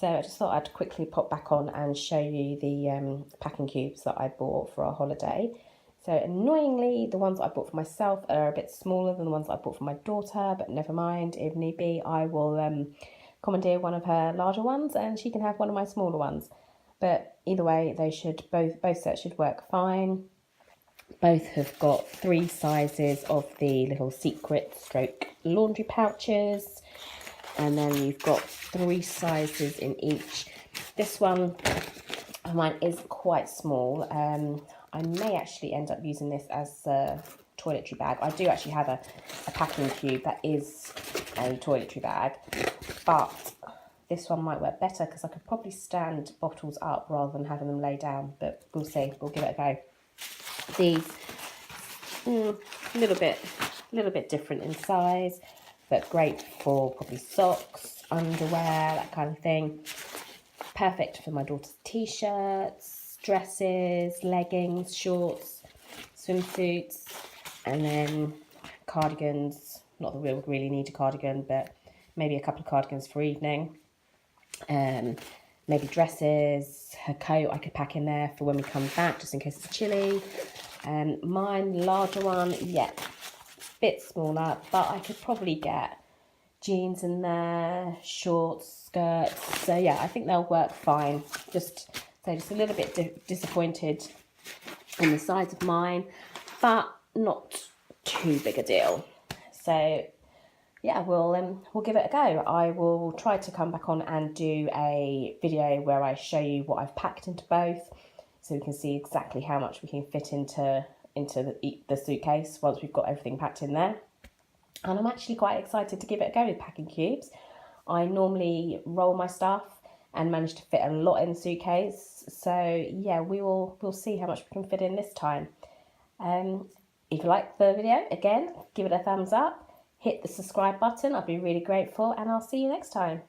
So I just thought I'd quickly pop back on and show you the packing cubes that I bought for our holiday. So annoyingly, the ones I bought for myself are a bit smaller than the ones I bought for my daughter, but never mind, if need be, I will commandeer one of her larger ones and she can have one of my smaller ones. But either way, they should both sets should work fine. Both have got 3 sizes of the little secret stroke laundry pouches, and then you've got 3 sizes in each. This one, mine is quite small. I may actually end up using this as a toiletry bag. I do actually have a packing cube that is a toiletry bag, but this one might work better because I could probably stand bottles up rather than having them lay down, but we'll see. We'll give it a go. These, a little bit different in size, but great for probably socks, underwear, that kind of thing. Perfect for my daughter's t-shirts, dresses, leggings, shorts, swimsuits, and then cardigans. Not that we would really need a cardigan, but maybe a couple of cardigans for evening. Maybe dresses, her coat I could pack in there for when we come back, just in case it's chilly. Mine, larger one, yeah, bit smaller, but I could probably get jeans in there, shorts, skirts. So yeah, I think they'll work fine. Just a little bit disappointed in the size of mine, but not too big a deal. So yeah, we'll give it a go. I will try to come back on and do a video where I show you what I've packed into both, so we can see exactly how much we can fit into the suitcase once we've got everything packed in there. And I'm actually quite excited to give it a go with packing cubes. I normally roll my stuff and manage to fit a lot in the suitcase. So yeah, we'll see how much we can fit in this time. If you like the video, again, give it a thumbs up. Hit the subscribe button. I'd be really grateful, and I'll see you next time.